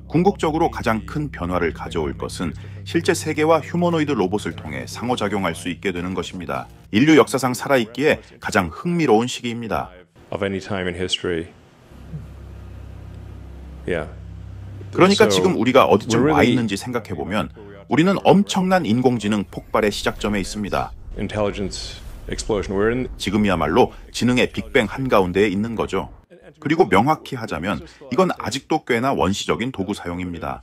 궁극적으로 가장 큰 변화를 가져올 것은 실제 세계와 휴머노이드 로봇을 통해 상호작용할 수 있게 되는 것입니다. 인류 역사상 살아있기에 가장 흥미로운 시기입니다. 그러니까 지금 우리가 어디쯤 와 있는지 생각해보면 우리는 엄청난 인공지능 폭발의 시작점에 있습니다. 지금이야말로 지능의 빅뱅 한가운데에 있는 거죠. 그리고 명확히 하자면 이건 아직도 꽤나 원시적인 도구 사용입니다.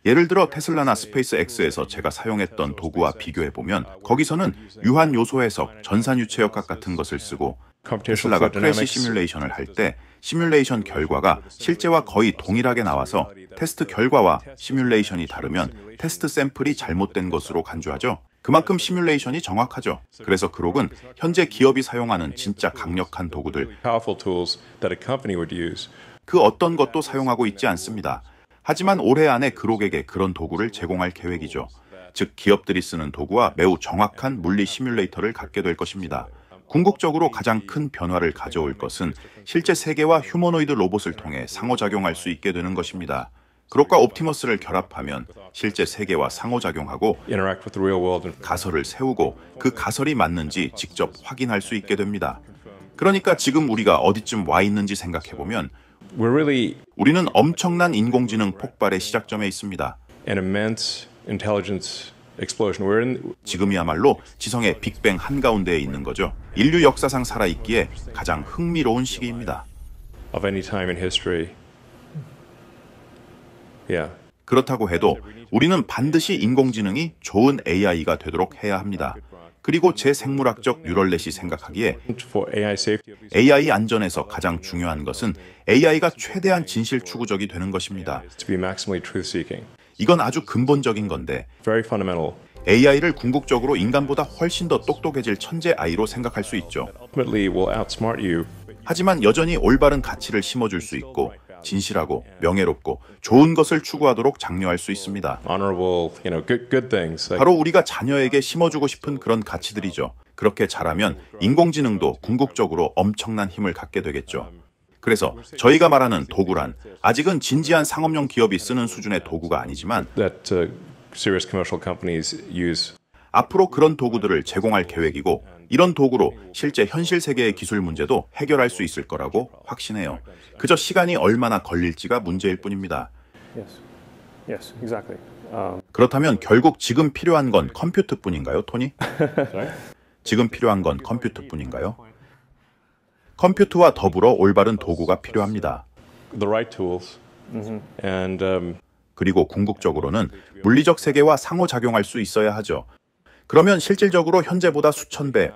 예를 들어 테슬라나 스페이스X에서 제가 사용했던 도구와 비교해보면 거기서는 유한 요소 해석, 전산 유체역학 같은 것을 쓰고 테슬라가 크래시 시뮬레이션을 할 때 시뮬레이션 결과가 실제와 거의 동일하게 나와서 테스트 결과와 시뮬레이션이 다르면 테스트 샘플이 잘못된 것으로 간주하죠. 그만큼 시뮬레이션이 정확하죠. 그래서 그록은 현재 기업이 사용하는 진짜 강력한 도구들, 그 어떤 것도 사용하고 있지 않습니다. 하지만 올해 안에 그록에게 그런 도구를 제공할 계획이죠. 즉 기업들이 쓰는 도구와 매우 정확한 물리 시뮬레이터를 갖게 될 것입니다. 궁극적으로 가장 큰 변화를 가져올 것은 실제 세계와 휴머노이드 로봇을 통해 상호작용할 수 있게 되는 것입니다. 그록과 옵티머스를 결합하면 실제 세계와 상호작용하고 가설을 세우고 그 가설이 맞는지 직접 확인할 수 있게 됩니다. 그러니까 지금 우리가 어디쯤 와 있는지 생각해보면 우리는 엄청난 인공지능 폭발의 시작점에 있습니다. 지금이야말로 지성의 빅뱅 한가운데에 있는 거죠. 인류 역사상 살아있기에 가장 흥미로운 시기입니다. 그렇다고 해도 우리는 반드시 인공지능이 좋은 AI가 되도록 해야 합니다. 그리고 제 생물학적 뉴럴넷이 생각하기에 AI 안전에서 가장 중요한 것은 AI가 최대한 진실 추구적이 되는 것입니다. 이건 아주 근본적인 건데 AI를 궁극적으로 인간보다 훨씬 더 똑똑해질 천재 아이로 생각할 수 있죠. 하지만 여전히 올바른 가치를 심어줄 수 있고 진실하고 명예롭고 좋은 것을 추구하도록 장려할 수 있습니다. 바로 우리가 자녀에게 심어주고 싶은 그런 가치들이죠. 그렇게 자라면 인공지능도 궁극적으로 엄청난 힘을 갖게 되겠죠. 그래서 저희가 말하는 도구란 아직은 진지한 상업용 기업이 쓰는 수준의 도구가 아니지만 앞으로 그런 도구들을 제공할 계획이고 이런 도구로 실제 현실 세계의 기술 문제도 해결할 수 있을 거라고 확신해요. 그저 시간이 얼마나 걸릴지가 문제일 뿐입니다. 그렇다면 결국 지금 필요한 건 컴퓨터뿐인가요, 토니? 지금 필요한 건 컴퓨터뿐인가요? 컴퓨터와 더불어 올바른 도구가 필요합니다. 그리고 궁극적으로는 물리적 세계와 상호작용할 수 있어야 하죠. 그러면 실질적으로 현재보다 수천 배,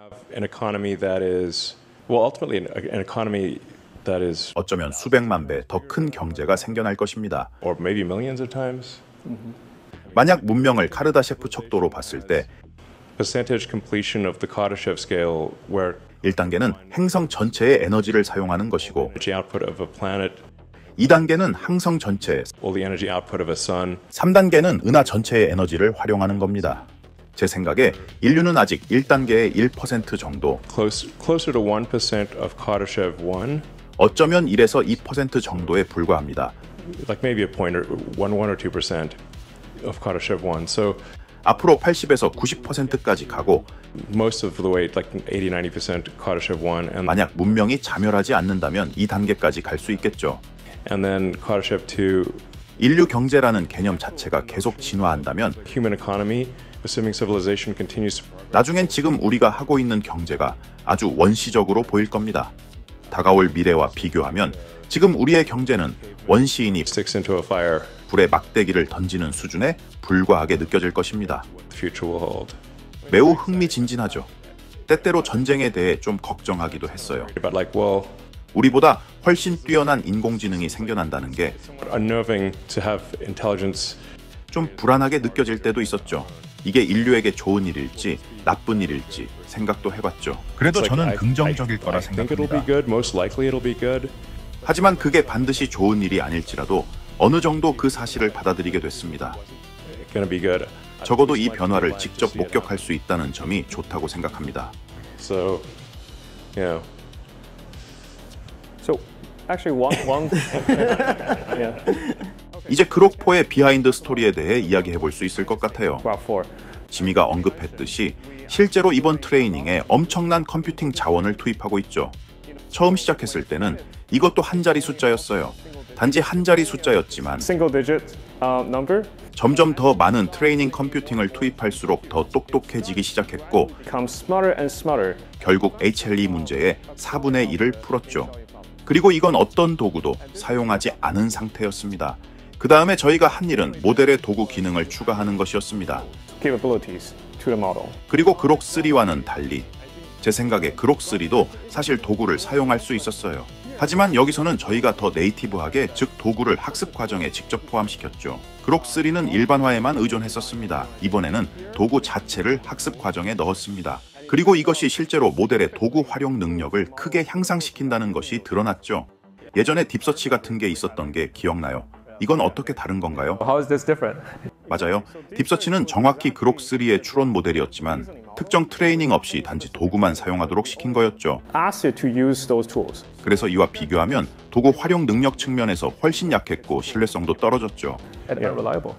어쩌면 수백만 배 더 큰 경제가 생겨날 것입니다. 만약 문명을 카르다셰프 척도로 봤을 때 1단계는 행성 전체의 에너지를 사용하는 것이고 2단계는 항성 전체, 3단계는 은하 전체의 에너지를 활용하는 겁니다. 제 생각에 인류는 아직 1단계의 1% 정도, 어쩌면 1에서 2% 정도에 불과합니다. 앞으로 80에서 90%까지 가고 만약 문명이 자멸하지 않는다면 이 단계까지 갈 수 있겠죠. 인류 경제라는 개념 자체가 계속 진화한다면 나중엔 지금 우리가 하고 있는 경제가 아주 원시적으로 보일 겁니다. 다가올 미래와 비교하면 지금 우리의 경제는 원시인이 불에 막대기를 던지는 수준에 불과하게 느껴질 것입니다. 매우 흥미진진하죠. 때때로 전쟁에 대해 좀 걱정하기도 했어요. 우리보다 훨씬 뛰어난 인공지능이 생겨난다는 게 좀 불안하게 느껴질 때도 있었죠. 이게 인류에게 좋은 일일지 나쁜 일일지 생각도 해봤죠. 그래도 저는 긍정적일 거라 생각합니다. 하지만 그게 반드시 좋은 일이 아닐지라도 어느 정도 그 사실을 받아들이게 됐습니다. 적어도 이 변화를 직접 목격할 수 있다는 점이 좋다고 생각합니다. Actually, one yeah. 이제 그록4의 비하인드 스토리에 대해 이야기해 볼 수 있을 것 같아요. 지미가 언급했듯이 실제로 이번 트레이닝에 엄청난 컴퓨팅 자원을 투입하고 있죠. 처음 시작했을 때는 이것도 한 자리 숫자였어요. 단지 한 자리 숫자였지만 점점 더 많은 트레이닝 컴퓨팅을 투입할수록 더 똑똑해지기 시작했고 결국 HLE 문제의 4분의 1을 풀었죠. 그리고 이건 어떤 도구도 사용하지 않은 상태였습니다. 그 다음에 저희가 한 일은 모델의 도구 기능을 추가하는 것이었습니다. 그리고 그록3와는 달리 제 생각에 그록3도 사실 도구를 사용할 수 있었어요. 하지만 여기서는 저희가 더 네이티브하게, 즉 도구를 학습 과정에 직접 포함시켰죠. 그록3는 일반화에만 의존했었습니다. 이번에는 도구 자체를 학습 과정에 넣었습니다. 그리고 이것이 실제로 모델의 도구 활용 능력을 크게 향상시킨다는 것이 드러났죠. 예전에 딥서치 같은 게 있었던 게 기억나요? 이건 어떻게 다른 건가요? How is this different? 맞아요. 딥서치는 정확히 그록3의 추론 모델이었지만 특정 트레이닝 없이 단지 도구만 사용하도록 시킨 거였죠. Ask you to use those tools. 그래서 이와 비교하면 도구 활용 능력 측면에서 훨씬 약했고 신뢰성도 떨어졌죠. And unreliable.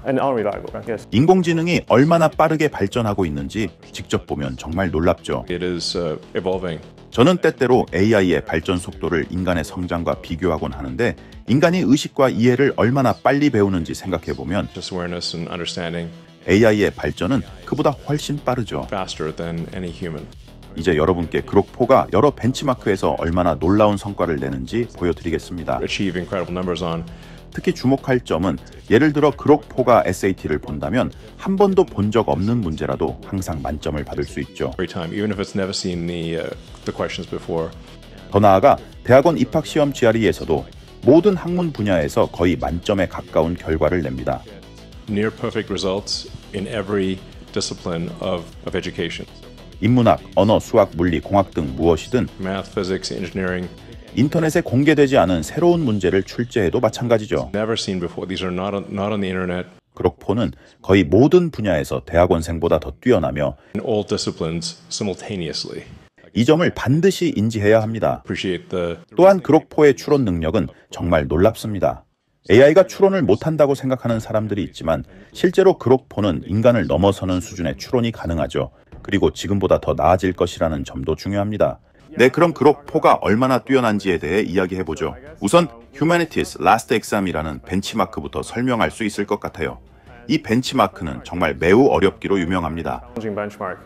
And unreliable. Yes. 인공지능이 얼마나 빠르게 발전하고 있는지 직접 보면 정말 놀랍죠. It is evolving. 저는 때때로 AI의 발전 속도를 인간의 성장과 비교하곤 하는데 인간이 의식과 이해를 얼마나 빨리 배우는지 생각해보면 Just awareness and understanding AI의 발전은 그보다 훨씬 빠르죠. faster than any human. 이제 여러분께 그록4가 여러 벤치마크에서 얼마나 놀라운 성과를 내는지 보여드리겠습니다. Achieve incredible numbers on 특히 주목할 점은 예를 들어 그록4가 SAT를 본다면 한 번도 본 적 없는 문제라도 항상 만점을 받을 수 있죠. every time, even if it's never seen the questions before. 더 나아가 대학원 입학시험 GRE에서도 모든 학문 분야에서 거의 만점에 가까운 결과를 냅니다. Near perfect results in every discipline of education. 인문학, 언어, 수학, 물리, 공학 등 무엇이든 Math, physics, engineering, 인터넷에 공개되지 않은 새로운 문제를 출제해도 마찬가지죠. never seen before. These are not on the internet. 그록4는 거의 모든 분야에서 대학원생보다 더 뛰어나며 In all disciplines simultaneously. 이 점을 반드시 인지해야 합니다. Appreciate the 또한 그록4의 추론 능력은 정말 놀랍습니다. AI가 추론을 못한다고 생각하는 사람들이 있지만 실제로 그록4는 인간을 넘어서는 수준의 추론이 가능하죠. 그리고 지금보다 더 나아질 것이라는 점도 중요합니다. 네, 그럼 그록4가 얼마나 뛰어난지에 대해 이야기해보죠. 우선 Humanities Last Exam이라는 벤치마크부터 설명할 수 있을 것 같아요. 이 벤치마크는 정말 매우 어렵기로 유명합니다. benchmark.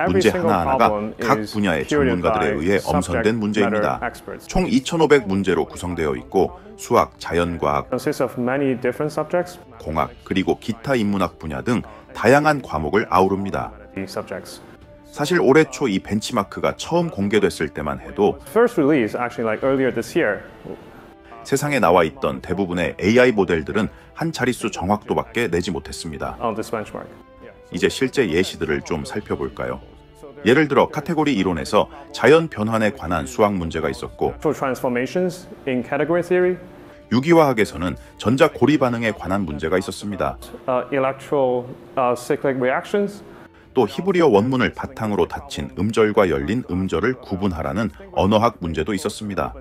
문제 하나하나가 각 분야의 전문가들에 의해 엄선된 문제입니다. 총 2,500 문제로 구성되어 있고 수학, 자연과학, Consists of many different subjects. 공학, 그리고 기타 인문학 분야 등 다양한 과목을 아우릅니다. Subjects. 사실 올해 초 이 벤치마크가 처음 공개됐을 때만 해도 First release actually like earlier this year. 세상에 나와 있던 대부분의 AI 모델들은 한 자릿수 정확도밖에 내지 못했습니다. On this benchmark. 이제 실제 예시들을 좀 살펴볼까요? 예를 들어 카테고리 이론에서 자연 변환에 관한 수학 문제가 있었고 For transformations in category theory, 유기화학에서는 전자 고리 반응에 관한 문제가 있었습니다. electro cyclic reactions, 또 히브리어 원문을 바탕으로 닫힌 음절과 열린 음절을 구분하라는 언어학 문제도 있었습니다.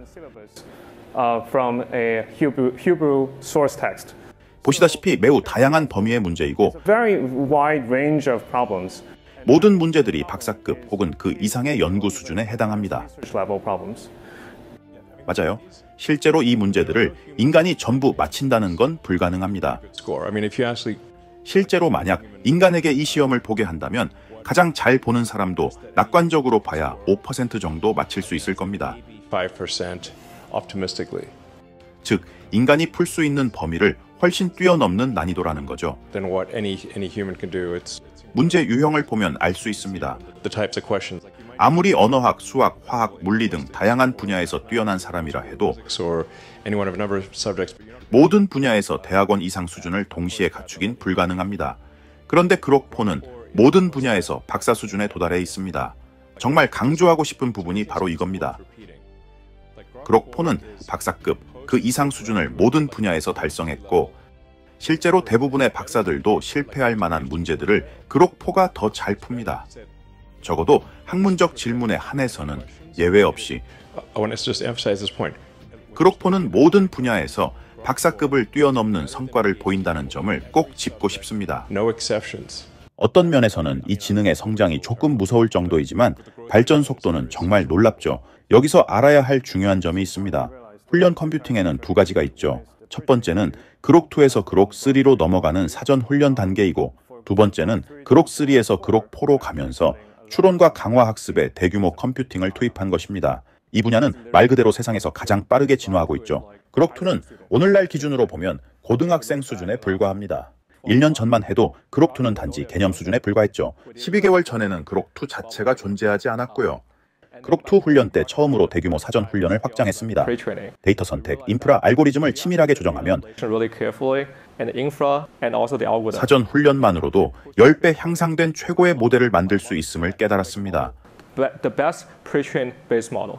from a Hebrew source text. 보시다시피 매우 다양한 범위의 문제이고 Very wide range of problems, 모든 문제들이 박사급 혹은 그 이상의 연구 수준에 해당합니다. research level problems. 맞아요. 실제로 이 문제들을 인간이 전부 맞힌다는 건 불가능합니다. score. I mean, if you actually 실제로 만약 인간에게 이 시험을 보게 한다면 가장 잘 보는 사람도 낙관적으로 봐야 5% 정도 맞힐 수 있을 겁니다. 5% optimistically, 즉, 인간이 풀 수 있는 범위를 훨씬 뛰어넘는 난이도라는 거죠. then what any human can do. It's 문제 유형을 보면 알 수 있습니다. the types of questions 아무리 언어학, 수학, 화학, 물리 등 다양한 분야에서 뛰어난 사람이라 해도 or any one of a number of subjects. 모든 분야에서 대학원 이상 수준을 동시에 갖추긴 불가능합니다. 그런데 그록4는 모든 분야에서 박사 수준에 도달해 있습니다. 정말 강조하고 싶은 부분이 바로 이겁니다. 그록4는 박사급, 그 이상 수준을 모든 분야에서 달성했고 실제로 대부분의 박사들도 실패할 만한 문제들을 그록4가 더 잘 풉니다. 적어도 학문적 질문에 한해서는 예외 없이 I want to just emphasize this point. 그록4는 모든 분야에서 박사급을 뛰어넘는 성과를 보인다는 점을 꼭 짚고 싶습니다. No exceptions. 어떤 면에서는 이 지능의 성장이 조금 무서울 정도이지만 발전 속도는 정말 놀랍죠. 여기서 알아야 할 중요한 점이 있습니다. 훈련 컴퓨팅에는 두 가지가 있죠. 첫 번째는 그록2에서 그록3로 넘어가는 사전 훈련 단계이고, 두 번째는 그록3에서 그록4로 가면서 추론과 강화 학습에 대규모 컴퓨팅을 투입한 것입니다. 이 분야는 말 그대로 세상에서 가장 빠르게 진화하고 있죠. 그록2는 오늘날 기준으로 보면 고등학생 수준에 불과합니다. 1년 전만 해도 그록2는 단지 개념 수준에 불과했죠. 12개월 전에는 그록2 자체가 존재하지 않았고요. 그록2 훈련 때 처음으로 대규모 사전 훈련을 확장했습니다. Pre-training. 데이터 선택, 인프라, 알고리즘을 치밀하게 조정하면 Really carefully, and the infra, and also the algorithm. 사전 훈련만으로도 10배 향상된 최고의 모델을 만들 수 있음을 깨달았습니다. The best pre-trained base model.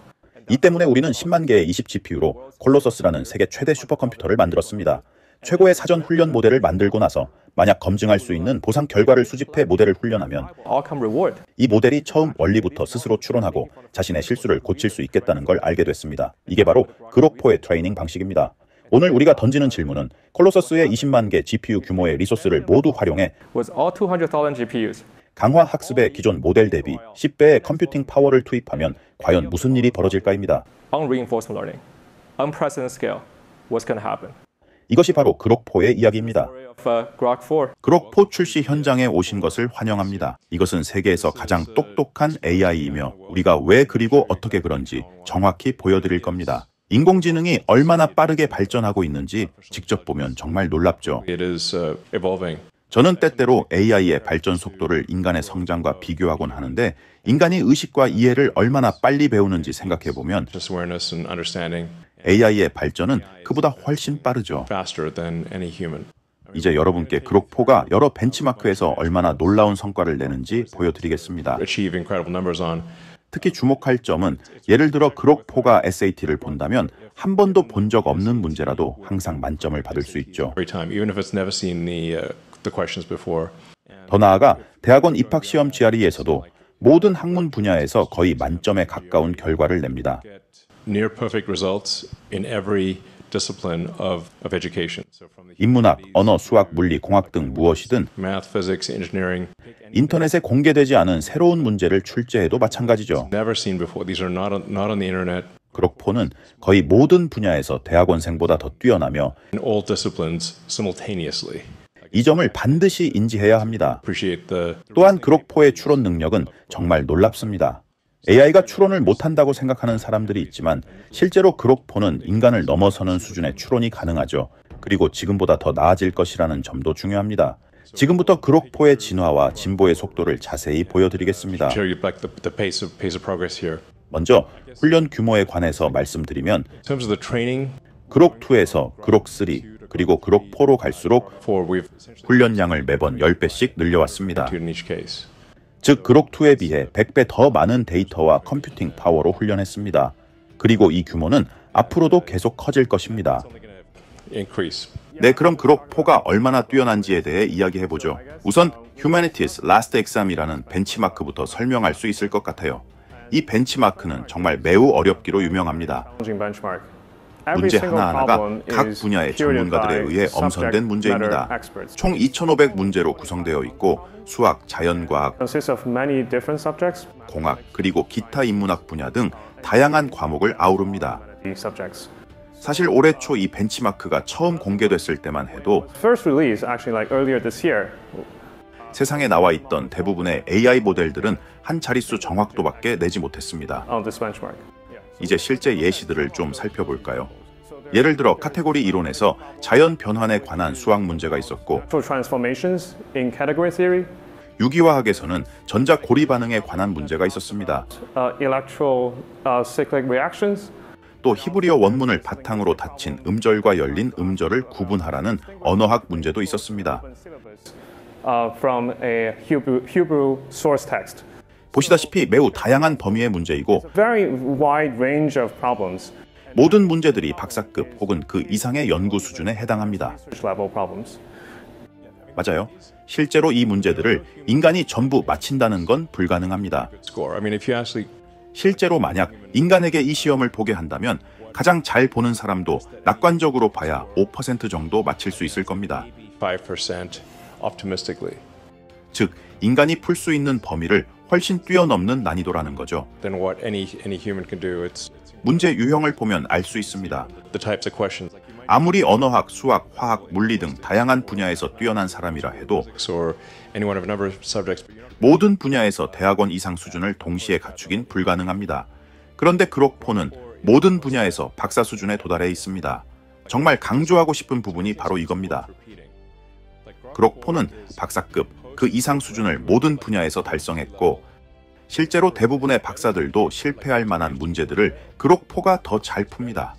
이 때문에 우리는 10만 개의 20GPU로 콜로서스라는 세계 최대 슈퍼컴퓨터를 만들었습니다. 최고의 사전 훈련 모델을 만들고 나서 만약 검증할 수 있는 보상 결과를 수집해 모델을 훈련하면 Outcome reward. 이 모델이 처음 원리부터 스스로 추론하고 자신의 실수를 고칠 수 있겠다는 걸 알게 됐습니다. 이게 바로 그록4의 트레이닝 방식입니다. 오늘 우리가 던지는 질문은 콜로서스의 20만 개 GPU 규모의 리소스를 모두 활용해 With all 200,000 GPUs. 강화 학습의 기존 모델 대비 10배의 컴퓨팅 파워를 투입하면 과연 무슨 일이 벌어질까입니다. On reinforcement learning. Unprecedented scale. What's going to happen? 이것이 바로 그록4의 이야기입니다. Of Grok 4. 그록4 출시 현장에 오신 것을 환영합니다. 이것은 세계에서 가장 똑똑한 AI이며 우리가 왜 그리고 어떻게 그런지 정확히 보여드릴 겁니다. 인공지능이 얼마나 빠르게 발전하고 있는지 직접 보면 정말 놀랍죠. It is evolving. 저는 때때로 AI의 발전 속도를 인간의 성장과 비교하곤 하는데 인간이 의식과 이해를 얼마나 빨리 배우는지 생각해보면 Just awareness and understanding AI의 발전은 그보다 훨씬 빠르죠. faster than any human. 이제 여러분께 그록4가 여러 벤치마크에서 얼마나 놀라운 성과를 내는지 보여드리겠습니다. Achieve incredible numbers on. 특히 주목할 점은 예를 들어 그록4가 SAT를 본다면 한 번도 본 적 없는 문제라도 항상 만점을 받을 수 있죠. Every time, even if it's never seen the questions before. 더 나아가 대학원 입학시험 GRE에서도 모든 학문 분야에서 거의 만점에 가까운 결과를 냅니다. Near perfect results in every discipline of education. So from the 인문학, 언어, 수학, 물리, 공학 등 무엇이든 math, physics, engineering, 인터넷에 공개되지 않은 새로운 문제를 출제해도 마찬가지죠. never seen before. These are not on the internet. 그록4는 거의 모든 분야에서 대학원생보다 더 뛰어나며 In all disciplines simultaneously. 이 점을 반드시 인지해야 합니다. Appreciate the 또한 그록4의 추론 능력은 정말 놀랍습니다. AI가 추론을 못한다고 생각하는 사람들이 있지만 실제로 그록4는 인간을 넘어서는 수준의 추론이 가능하죠. 그리고 지금보다 더 나아질 것이라는 점도 중요합니다. 지금부터 그록4의 진화와 진보의 속도를 자세히 보여드리겠습니다. show you like the pace of progress here. 먼저 훈련 규모에 관해서 말씀드리면 In terms of the training, 그록2에서 그록3 그리고 그록4로 갈수록 for we've 훈련량을 매번 10배씩 늘려왔습니다. in each case. 즉 그록2에 비해 100배 더 많은 데이터와 컴퓨팅 파워로 훈련했습니다. 그리고 이 규모는 앞으로도 계속 커질 것입니다. Increase. 네, 그럼 그록4가 얼마나 뛰어난지에 대해 이야기해보죠. 우선 Humanities Last Exam이라는 벤치마크부터 설명할 수 있을 것 같아요. 이 벤치마크는 정말 매우 어렵기로 유명합니다. Challenging benchmark. Every 문제 single 하나하나가 problem 각 is 분야의 curated 전문가들에 by 의해 subject 엄선된 문제입니다. matter experts. 총 2,500 문제로 구성되어 있고 수학, 자연과학, Consists of many different subjects. 공학, 그리고 기타 인문학 분야 등 다양한 과목을 아우릅니다. Subjects. 사실 올해 초 이 벤치마크가 처음 공개됐을 때만 해도 First release actually like earlier this year. 세상에 나와 있던 대부분의 AI 모델들은 한 자릿수 정확도밖에 내지 못했습니다. On this benchmark. 이제 실제 예시들을 좀 살펴볼까요? 예를 들어 카테고리 이론에서 자연 변환에 관한 수학 문제가 있었고 For transformations in category theory, 유기화학에서는 전자 고리 반응에 관한 문제가 있었습니다. electro cyclic reactions, 또 히브리어 원문을 바탕으로 닫힌 음절과 열린 음절을 구분하라는 언어학 문제도 있었습니다. from a Hebrew source text. 보시다시피 매우 다양한 범위의 문제이고 Very wide range of problems, 모든 문제들이 박사급 혹은 그 이상의 연구 수준에 해당합니다. research level problems. 맞아요. 실제로 이 문제들을 인간이 전부 맞힌다는 건 불가능합니다. Score. I mean, if you actually 실제로 만약 인간에게 이 시험을 보게 한다면 가장 잘 보는 사람도 낙관적으로 봐야 5% 정도 맞힐 수 있을 겁니다. 5% optimistically. 즉, 인간이 풀 수 있는 범위를 훨씬 뛰어넘는 난이도라는 거죠. Then what any human can do. It's 문제 유형을 보면 알 수 있습니다. the types of questions 아무리 언어학, 수학, 화학, 물리 등 다양한 분야에서 뛰어난 사람이라 해도 or any one of a number of subjects. 모든 분야에서 대학원 이상 수준을 동시에 갖추긴 불가능합니다. 그런데 그록포는 모든 분야에서 박사 수준에 도달해 있습니다. 정말 강조하고 싶은 부분이 바로 이겁니다. 그록포는 박사급, 그 이상 수준을 모든 분야에서 달성했고 실제로 대부분의 박사들도 실패할 만한 문제들을 그록포가 더 잘 풉니다.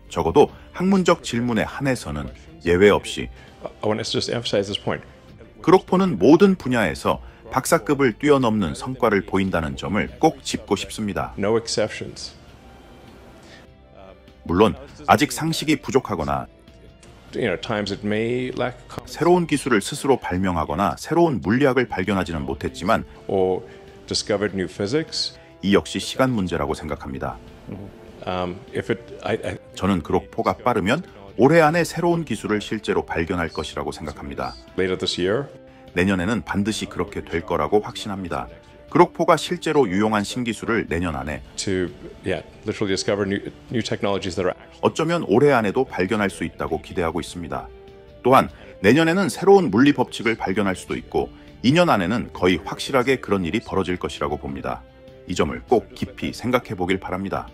적어도 학문적 질문에 한해서는 예외 없이 I want to just emphasize this point. 그록포는 모든 분야에서 박사급을 뛰어넘는 성과를 보인다는 점을 꼭 짚고 싶습니다. No exceptions. 물론 아직 상식이 부족하거나 Times it may lack 새로운 기술을 스스로 발명하거나 새로운 물리학을 발견하지는 못했지만 or discovered new physics. 이 역시 시간 문제라고 생각합니다. If it, 저는 그록포가 빠르면 올해 안에 새로운 기술을 실제로 발견할 것이라고 생각합니다. later this year, 내년에는 반드시 그렇게 될 거라고 확신합니다. 그록포가 실제로 유용한 신기술을 내년 안에 to literally discover new technologies that are 어쩌면 올해 안에도 발견할 수 있다고 기대하고 있습니다. 또한 내년에는 새로운 물리 법칙을 발견할 수도 있고 2년 안에는 거의 확실하게 그런 일이 벌어질 것이라고 봅니다. 이 점을 꼭 깊이 생각해 보길 바랍니다.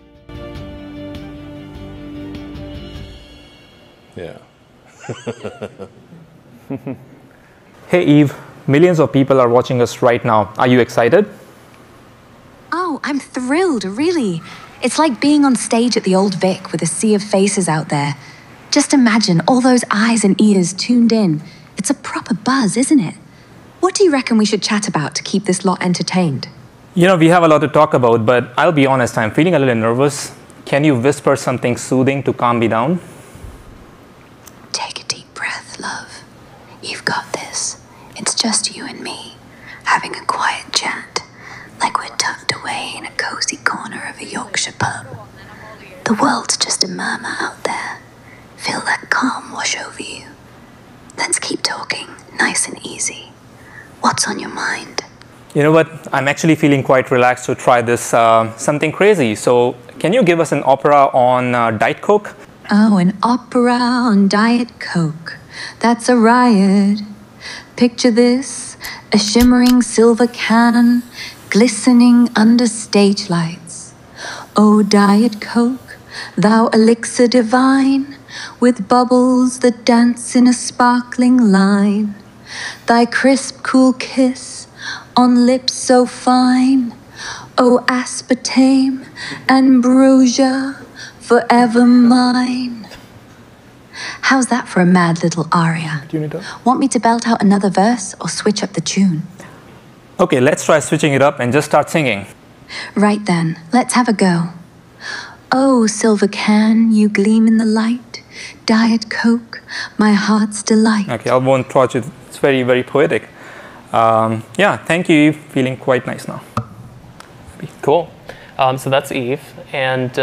yeah. Hey Eve, millions of people are watching us right now. Are you excited? Oh, I'm thrilled, really. It's like being on stage at the Old Vic with a sea of faces out there. Just imagine all those eyes and ears tuned in. It's a proper buzz, isn't it? What do you reckon we should chat about to keep this lot entertained? You know, we have a lot to talk about, but I'll be honest, I'm feeling a little nervous. Can you whisper something soothing to calm me down? Take a deep breath, love. You've got this. It's just you and me, having a quiet chat, like we're tucked away in a cozy corner of a Yorkshire pub. The world's just a murmur out there. Feel that calm wash over you. Let's keep talking, nice and easy. What's on your mind? You know what? I'm actually feeling quite relaxed to try this something crazy. So, can you give us an opera on Diet Coke? Oh, an opera on Diet Coke. That's a riot. Picture this, a shimmering silver cannon glistening under stage lights. Oh, Diet Coke, thou elixir divine, with bubbles that dance in a sparkling line. Thy crisp, cool kiss on lips so fine. Oh, aspartame, ambrosia, forever mine. How's that for a mad little aria? Do you need to? Want me to belt out another verse or switch up the tune? Okay, let's try switching it up and just start singing. Right then, let's have a go. Oh, silver can, you gleam in the light. Diet Coke, my heart's delight. Okay, I won't touch it. It's very, very poetic. Yeah, thank you, Eve. Feeling quite nice now. Cool. So that's Eve. And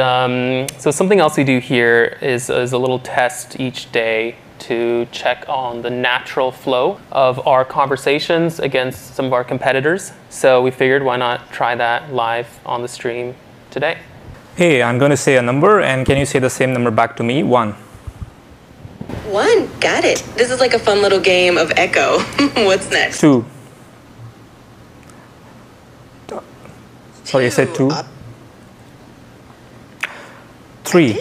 so something else we do here is a little test each day to check on the natural flow of our conversations against some of our competitors. So we figured why not try that live on the stream today. Hey, I'm going to say a number, and can you say the same number back to me? 1. 1, got it. This is like a fun little game of echo. What's next? 2. Sorry, I said 2. 3.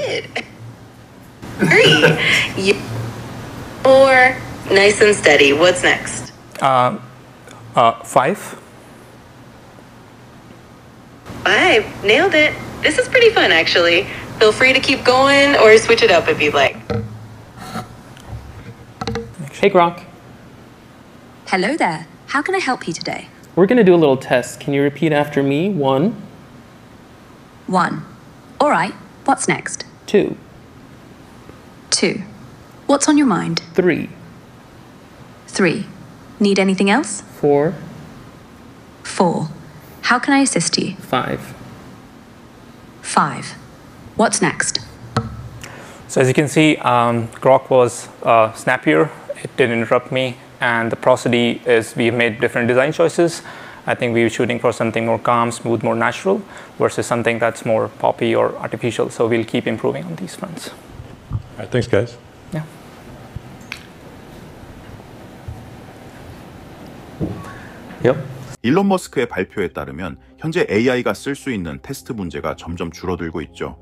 3. 4, nice and steady. What's next? 5. 5, nailed it. This is pretty fun, actually. Feel free to keep going or switch it up if you'd like. Hey, Gronk. Hello there. How can I help you today? We're going to do a little test. Can you repeat after me? 1, 1. All right. What's next? 2, 2. What's on your mind? 3, 3. Need anything else? 4, 4. How can I assist you? 5. 5. What's next? So as you can see, Grok was snappier. It didn't interrupt me. And the prosody is we've made different design choices. I think we were shooting for something more calm, smooth, more natural versus something that's more poppy or artificial. So we'll keep improving on these fronts. All right, thanks, guys. Yeah. Yep. 일론 머스크의 발표에 따르면 현재 AI가 쓸 수 있는 테스트 문제가 점점 줄어들고 있죠.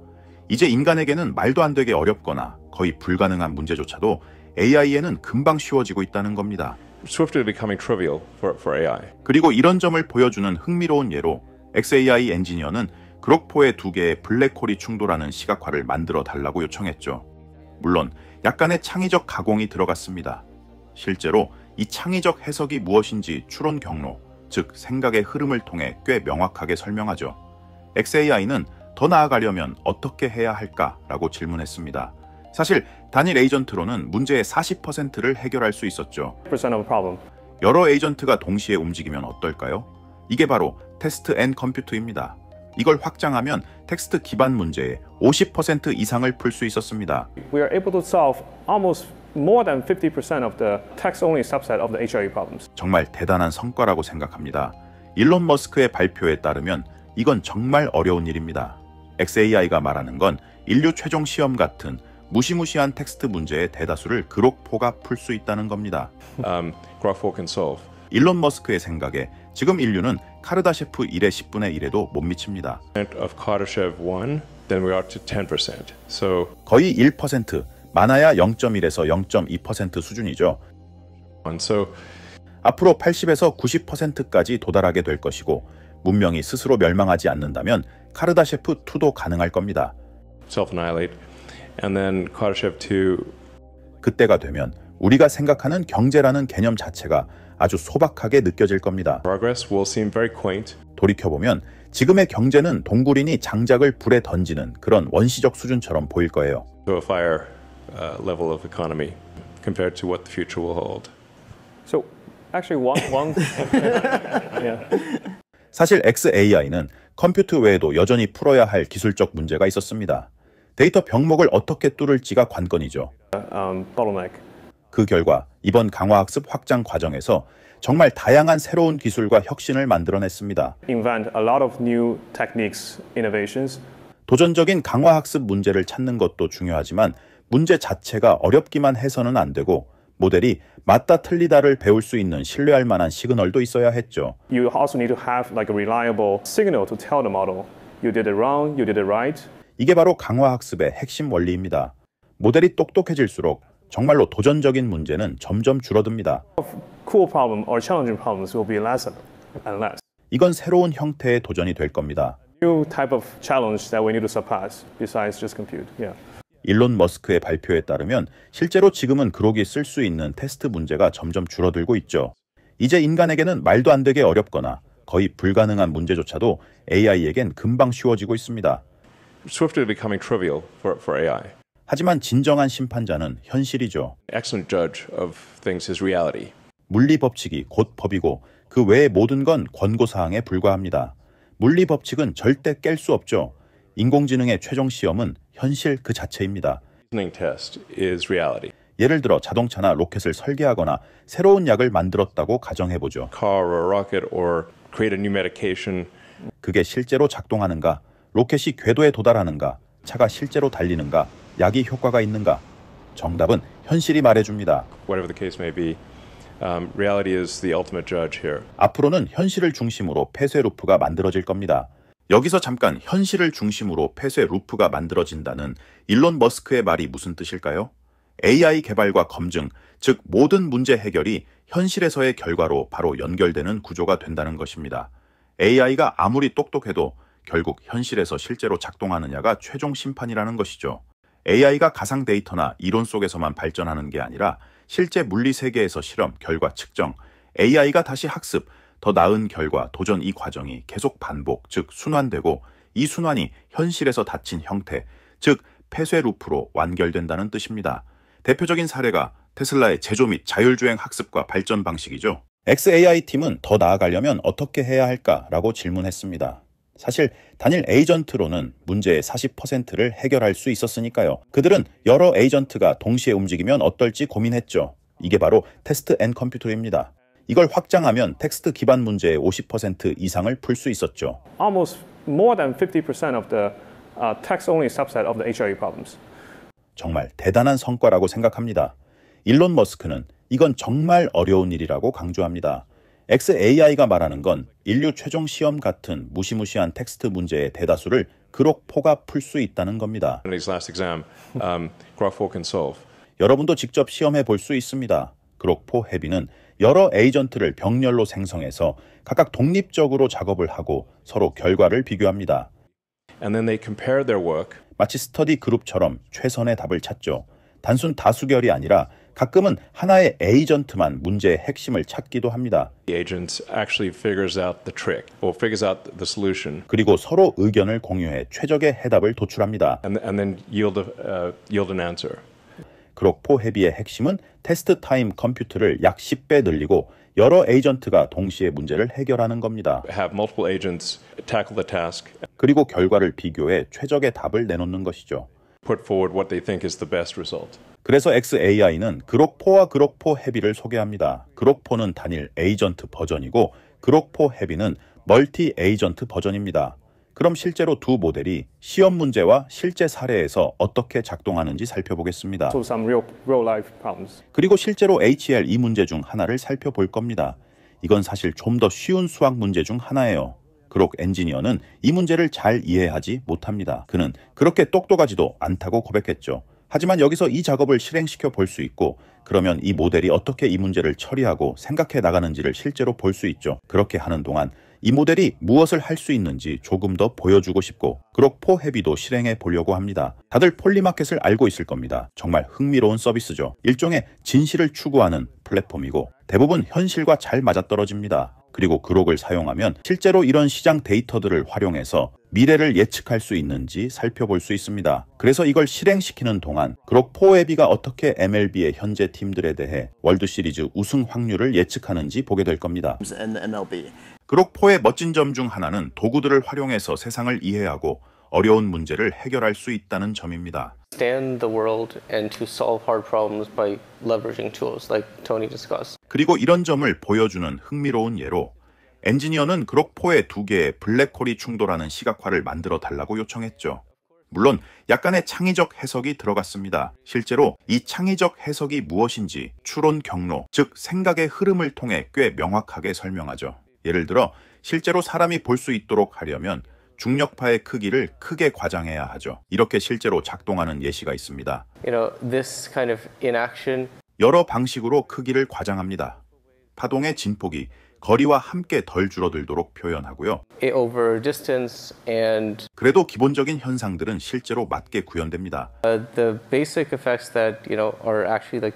이제 인간에게는 말도 안 되게 어렵거나 거의 불가능한 문제조차도 AI에는 금방 쉬워지고 있다는 겁니다. Swiftly becoming trivial for AI. 그리고 이런 점을 보여주는 흥미로운 예로 XAI 엔지니어는 그록4의 두 개의 블랙홀이 충돌하는 시각화를 만들어 달라고 요청했죠. 물론 약간의 창의적 가공이 들어갔습니다. 실제로 이 창의적 해석이 무엇인지 추론 경로, 즉 생각의 흐름을 통해 꽤 명확하게 설명하죠. XAI는 더 나아가려면 어떻게 해야 할까라고 질문했습니다. 사실 단일 에이전트로는 문제의 40%를 해결할 수 있었죠. 여러 에이전트가 동시에 움직이면 어떨까요? 이게 바로 테스트 앤 컴퓨트입니다. 이걸 확장하면 텍스트 기반 문제의 50% 이상을 풀 수 있었습니다. We are able to solve almost more than 50% of the text-only subset of the HRE problems. 정말 대단한 성과라고 생각합니다. 일론 머스크의 발표에 따르면 이건 정말 어려운 일입니다. XAI가 말하는 건 인류 최종 시험 같은 무시무시한 텍스트 문제의 대다수를 그록4가 풀 수 있다는 겁니다. Grok4 can solve. 일론 머스크의 생각에 지금 인류는 카르다셰프 1의 10분의 1에도 못 미칩니다. Of Kardashev 1, then we are to 10%. So 거의 1%, 많아야 0.1에서 0.2% 수준이죠. 앞으로 80에서 90%까지 도달하게 될 것이고 문명이 스스로 멸망하지 않는다면 카르다셰프 2도 가능할 겁니다. Self-annihilate. And then Kardashev 2. 그때가 되면 우리가 생각하는 경제라는 개념 자체가 아주 소박하게 느껴질 겁니다. Progress will seem very quaint. 돌이켜보면 지금의 경제는 동굴인이 장작을 불에 던지는 그런 원시적 수준처럼 보일 거예요. To a fire level of economy compared to what the future will hold. So actually one yeah. 사실 XAI는 컴퓨터 외에도 여전히 풀어야 할 기술적 문제가 있었습니다. 데이터 병목을 어떻게 뚫을지가 관건이죠. bottleneck. 그 결과 이번 강화학습 확장 과정에서 정말 다양한 새로운 기술과 혁신을 만들어냈습니다. Invent a lot of new techniques, innovations. 도전적인 강화학습 문제를 찾는 것도 중요하지만 문제 자체가 어렵기만 해서는 안 되고 모델이 맞다 틀리다를 배울 수 있는 신뢰할 만한 시그널도 있어야 했죠. You also need to have like a reliable signal to tell the model you did it wrong, you did it right. 이게 바로 강화학습의 핵심 원리입니다. 모델이 똑똑해질수록 정말로 도전적인 문제는 점점 줄어듭니다. Cool problem or challenging problems will be less and less. 이건 새로운 형태의 도전이 될 겁니다. New type of challenge that we need to surpass besides just compute. Yeah. 일론 머스크의 발표에 따르면 실제로 지금은 그록이 쓸 수 있는 테스트 문제가 점점 줄어들고 있죠. 이제 인간에게는 말도 안 되게 어렵거나 거의 불가능한 문제조차도 AI에겐 금방 쉬워지고 있습니다. Swiftly becoming trivial for AI. 하지만 진정한 심판자는 현실이죠. Excellent judge of things is reality. 물리 법칙이 곧 법이고 그 외의 모든 건 권고사항에 불과합니다. 물리 법칙은 절대 깰 수 없죠. 인공지능의 최종 시험은 현실 그 자체입니다. Reasoning test is reality. 예를 들어 자동차나 로켓을 설계하거나 새로운 약을 만들었다고 가정해보죠. Car or rocket or create a new medication. 그게 실제로 작동하는가? 로켓이 궤도에 도달하는가? 차가 실제로 달리는가? 약이 효과가 있는가? 정답은 현실이 말해줍니다. Whatever the case may be, reality is the ultimate judge here. 앞으로는 현실을 중심으로 폐쇄 루프가 만들어질 겁니다. 여기서 잠깐 현실을 중심으로 폐쇄 루프가 만들어진다는 일론 머스크의 말이 무슨 뜻일까요? AI 개발과 검증, 즉 모든 문제 해결이 현실에서의 결과로 바로 연결되는 구조가 된다는 것입니다. AI가 아무리 똑똑해도 결국 현실에서 실제로 작동하느냐가 최종 심판이라는 것이죠. AI가 가상 데이터나 이론 속에서만 발전하는 게 아니라 실제 물리 세계에서 실험, 결과 측정, AI가 다시 학습, 더 나은 결과, 도전 이 과정이 계속 반복, 즉 순환되고 이 순환이 현실에서 닫힌 형태, 즉 폐쇄 루프로 완결된다는 뜻입니다. 대표적인 사례가 테슬라의 제조 및 자율주행 학습과 발전 방식이죠. XAI 팀은 더 나아가려면 어떻게 해야 할까라고 질문했습니다. 사실 단일 에이전트로는 문제의 40%를 해결할 수 있었으니까요. 그들은 여러 에이전트가 동시에 움직이면 어떨지 고민했죠. 이게 바로 테스트 앤 컴퓨터입니다. 이걸 확장하면 텍스트 기반 문제의 50% 이상을 풀 수 있었죠. Almost more than 50% of the text-only subset of the HRE problems. 정말 대단한 성과라고 생각합니다. 일론 머스크는 이건 정말 어려운 일이라고 강조합니다. XAI가 말하는 건 인류 최종 시험 같은 무시무시한 텍스트 문제의 대다수를 그록 4가 풀 수 있다는 겁니다. In his last exam, Grok 4 can solve. 여러분도 직접 시험해 볼 수 있습니다. 그록 4 헤비는 여러 에이전트를 병렬로 생성해서 각각 독립적으로 작업을 하고 서로 결과를 비교합니다. And then they compare their work. 마치 스터디 그룹처럼 최선의 답을 찾죠. 단순 다수결이 아니라 가끔은 하나의 에이전트만 문제의 핵심을 찾기도 합니다. The agent actually figures out the trick or figures out the solution. 그리고 서로 의견을 공유해 최적의 해답을 도출합니다. And then yield an answer. 그록 4 헤비의 핵심은 테스트 타임 컴퓨트를 약 10배 늘리고 여러 에이전트가 동시에 문제를 해결하는 겁니다. Have multiple agents tackle the task. 그리고 결과를 비교해 최적의 답을 내놓는 것이죠. Put forward what they think is the best result. 그래서 XAI는 그록 4와 그록 4 헤비를 소개합니다. 그록 4는 단일 에이전트 버전이고 그록 4 헤비는 멀티 에이전트 버전입니다. 그럼 실제로 두 모델이 시험 문제와 실제 사례에서 어떻게 작동하는지 살펴보겠습니다. So some real life problems. 그리고 실제로 HL 이 문제 중 하나를 살펴볼 겁니다. 이건 사실 좀 더 쉬운 수학 문제 중 하나예요. 그록 엔지니어는 이 문제를 잘 이해하지 못합니다. 그는 그렇게 똑똑하지도 않다고 고백했죠. 하지만 여기서 이 작업을 실행시켜 볼 수 있고 그러면 이 모델이 어떻게 이 문제를 처리하고 생각해 나가는지를 실제로 볼 수 있죠. 그렇게 하는 동안 이 모델이 무엇을 할 수 있는지 조금 더 보여주고 싶고 그록 4 헤비도 실행해 보려고 합니다. 다들 폴리마켓을 알고 있을 겁니다. 정말 흥미로운 서비스죠. 일종의 진실을 추구하는 플랫폼이고 대부분 현실과 잘 맞아떨어집니다. 그리고 그록을 사용하면 실제로 이런 시장 데이터들을 활용해서 미래를 예측할 수 있는지 살펴볼 수 있습니다. 그래서 이걸 실행시키는 동안 그록 4 헤비가 어떻게 MLB의 현재 팀들에 대해 월드시리즈 우승 확률을 예측하는지 보게 될 겁니다. 그록 4의 멋진 점 중 하나는 도구들을 활용해서 세상을 이해하고 어려운 문제를 해결할 수 있다는 점입니다. Understand the world and to solve hard problems by leveraging tools like Tony discussed. 그리고 이런 점을 보여주는 흥미로운 예로 엔지니어는 그록 4의 두 개의 블랙홀이 충돌하는 시각화를 만들어 달라고 요청했죠. 물론 약간의 창의적 해석이 들어갔습니다. 실제로 이 창의적 해석이 무엇인지 추론 경로, 즉 생각의 흐름을 통해 꽤 명확하게 설명하죠. 예를 들어 실제로 사람이 볼 수 있도록 하려면 중력파의 크기를 크게 과장해야 하죠. 이렇게 실제로 작동하는 예시가 있습니다. This kind of inaction. 여러 방식으로 크기를 과장합니다. 파동의 진폭이 거리와 함께 덜 줄어들도록 표현하고요. Over distance and 그래도 기본적인 현상들은 실제로 맞게 구현됩니다. the basic effects that are actually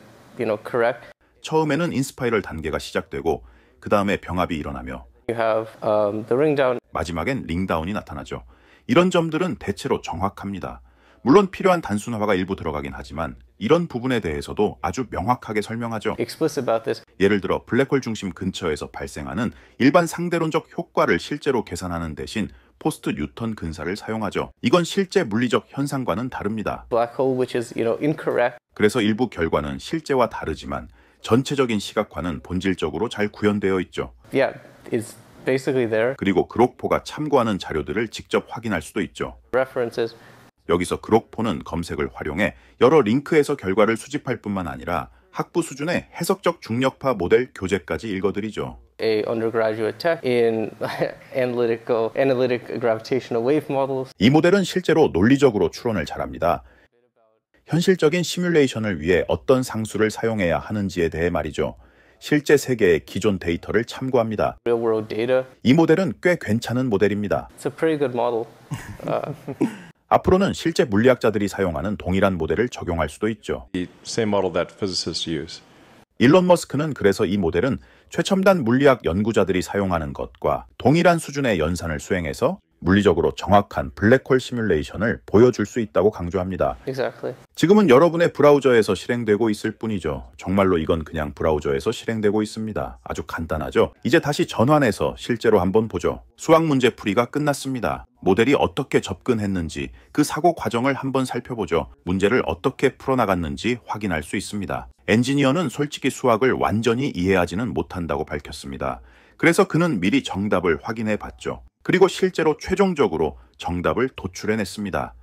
correct. 처음에는 인스파이럴 단계가 시작되고 그 다음에 병합이 일어나며 You have the ring down. 마지막엔 링다운이 나타나죠. 이런 점들은 대체로 정확합니다. 물론 필요한 단순화가 일부 들어가긴 하지만 이런 부분에 대해서도 아주 명확하게 설명하죠. Explicit about this. 예를 들어 블랙홀 중심 근처에서 발생하는 일반 상대론적 효과를 실제로 계산하는 대신 포스트 뉴턴 근사를 사용하죠. 이건 실제 물리적 현상과는 다릅니다. Black hole which is incorrect. 그래서 일부 결과는 실제와 다르지만 전체적인 시각화는 본질적으로 잘 구현되어 있죠. Yeah, it's basically there. 그리고 그록 4가 참고하는 자료들을 직접 확인할 수도 있죠. References. 여기서 그록 4는 검색을 활용해 여러 링크에서 결과를 수집할 뿐만 아니라 학부 수준의 해석적 중력파 모델 교재까지 읽어드리죠. A undergraduate tech in analytic gravitational wave models. 이 모델은 실제로 논리적으로 추론을 잘합니다. 현실적인 시뮬레이션을 위해 어떤 상수를 사용해야 하는지에 대해 말이죠. 실제 세계의 기존 데이터를 참고합니다. Real world data. 이 모델은 꽤 괜찮은 모델입니다. It's a pretty good model. 앞으로는 실제 물리학자들이 사용하는 동일한 모델을 적용할 수도 있죠. The same model that physicists use. 일론 머스크는 그래서 이 모델은 최첨단 물리학 연구자들이 사용하는 것과 동일한 수준의 연산을 수행해서 물리적으로 정확한 블랙홀 시뮬레이션을 보여줄 수 있다고 강조합니다. Exactly. 지금은 여러분의 브라우저에서 실행되고 있을 뿐이죠. 정말로 이건 그냥 브라우저에서 실행되고 있습니다. 아주 간단하죠? 이제 다시 전환해서 실제로 한번 보죠. 수학 문제 풀이가 끝났습니다. 모델이 어떻게 접근했는지 그 사고 과정을 한번 살펴보죠. 문제를 어떻게 풀어나갔는지 확인할 수 있습니다. 엔지니어는 솔직히 수학을 완전히 이해하지는 못한다고 밝혔습니다. 그래서 그는 미리 정답을 확인해 봤죠. 그리고 실제로 최종적으로 정답을 도출해냈습니다.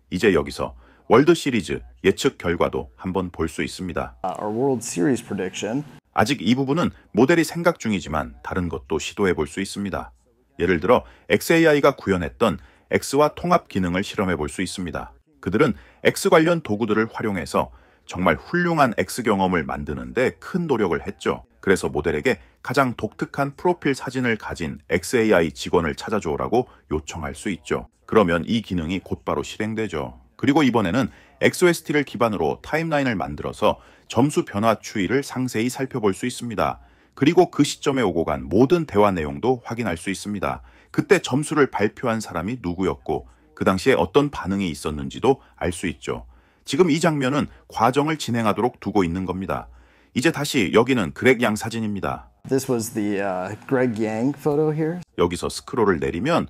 이제 여기서 월드 시리즈 예측 결과도 한번 볼 수 있습니다. Our World Series prediction. 아직 이 부분은 모델이 생각 중이지만 다른 것도 시도해 볼 수 있습니다. 예를 들어 xAI가 구현했던 X와 통합 기능을 실험해 볼 수 있습니다. 그들은 X 관련 도구들을 활용해서 정말 훌륭한 X 경험을 만드는데 큰 노력을 했죠. 그래서 모델에게 가장 독특한 프로필 사진을 가진 xAI 직원을 찾아줘라고 요청할 수 있죠. 그러면 이 기능이 곧바로 실행되죠. 그리고 이번에는 XOST를 기반으로 타임라인을 만들어서 점수 변화 추이를 상세히 살펴볼 수 있습니다. 그리고 그 시점에 오고 간 모든 대화 내용도 확인할 수 있습니다. 그때 점수를 발표한 사람이 누구였고 그 당시에 어떤 반응이 있었는지도 알 수 있죠. 지금 이 장면은 과정을 진행하도록 두고 있는 겁니다. 이제 다시 여기는 그렉 양 사진입니다. This was the Greg Yang photo here. 여기서 스크롤을 내리면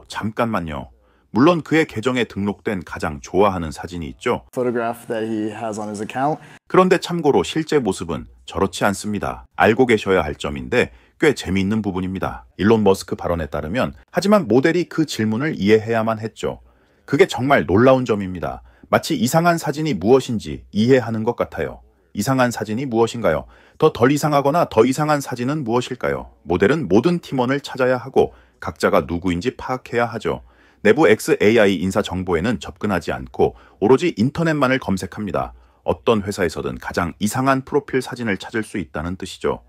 잠깐만요. 물론 그의 계정에 등록된 가장 좋아하는 사진이 있죠. Photograph that he has on his account. 그런데 참고로 실제 모습은 저렇지 않습니다. 알고 계셔야 할 점인데 꽤 재미있는 부분입니다. 일론 머스크 발언에 따르면 하지만 모델이 그 질문을 이해해야만 했죠. 그게 정말 놀라운 점입니다. 마치 이상한 사진이 무엇인지 이해하는 것 같아요. 이상한 사진이 무엇인가요? 덜 이상하거나 더 이상한 사진은 무엇일까요? 모델은 모든 팀원을 찾아야 하고 각자가 누구인지 파악해야 하죠. 내부 xAI 인사 정보에는 접근하지 않고 오로지 인터넷만을 검색합니다. 어떤 회사에서든 가장 이상한 프로필 사진을 찾을 수 있다는 뜻이죠.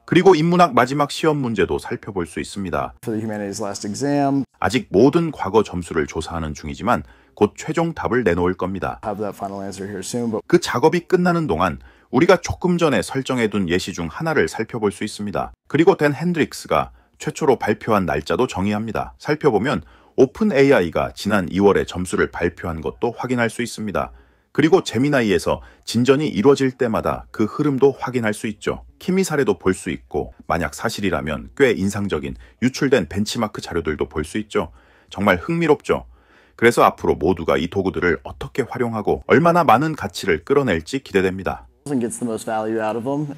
그리고 인문학 마지막 시험 문제도 살펴볼 수 있습니다. For the humanities last exam. 아직 모든 과거 점수를 조사하는 중이지만 곧 최종 답을 내놓을 겁니다. Have that final answer here soon, but 그 작업이 끝나는 동안 우리가 조금 전에 설정해둔 예시 중 하나를 살펴볼 수 있습니다. 그리고 댄 핸드릭스가 최초로 발표한 날짜도 정의합니다. 살펴보면 오픈 AI가 지난 2월에 점수를 발표한 것도 확인할 수 있습니다. 그리고 제미나이에서 진전이 이루어질 때마다 그 흐름도 확인할 수 있죠. 키미 사례도 볼 수 있고 만약 사실이라면 꽤 인상적인 유출된 벤치마크 자료들도 볼 수 있죠. 정말 흥미롭죠. 그래서 앞으로 모두가 이 도구들을 어떻게 활용하고 얼마나 많은 가치를 끌어낼지 기대됩니다. gets the most value out of them,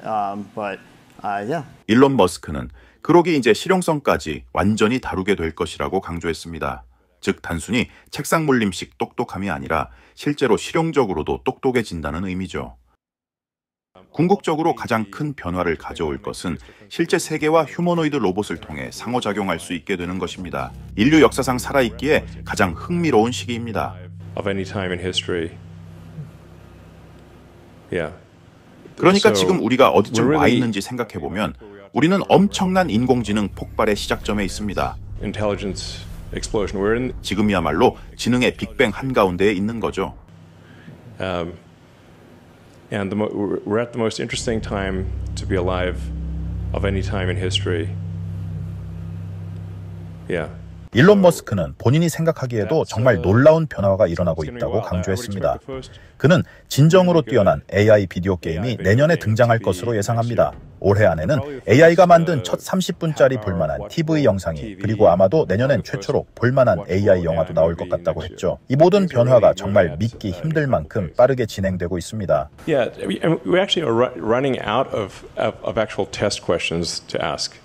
but yeah. 일론 머스크는 그록이 이제 실용성까지 완전히 다루게 될 것이라고 강조했습니다. 즉 단순히 책상 물림식 똑똑함이 아니라 실제로 실용적으로도 똑똑해진다는 의미죠. 궁극적으로 가장 큰 변화를 가져올 것은 실제 세계와 휴머노이드 로봇을 통해 상호작용할 수 있게 되는 것입니다. 인류 역사상 살아있기에 가장 흥미로운 시기입니다. Of any time in history. Yeah. 그러니까 지금 우리가 어디쯤 와 있는지 생각해보면 우리는 엄청난 인공지능 폭발의 시작점에 있습니다. Intelligence explosion. We're in 지금이야말로 지능의 빅뱅 한가운데에 있는 거죠. And we're at the most interesting time to be alive of any time in history. Yeah. 일론 머스크는 본인이 생각하기에도 정말 놀라운 변화가 일어나고 있다고 강조했습니다. 그는 진정으로 뛰어난 AI 비디오 게임이 내년에 등장할 것으로 예상합니다. 올해 안에는 AI가 만든 첫 30분짜리 볼만한 TV 영상이 그리고 아마도 내년엔 최초로 볼만한 AI 영화도 나올 것 같다고 했죠. 이 모든 변화가 정말 믿기 힘들 만큼 빠르게 진행되고 있습니다. Yeah, we actually are running out of actual test questions to ask.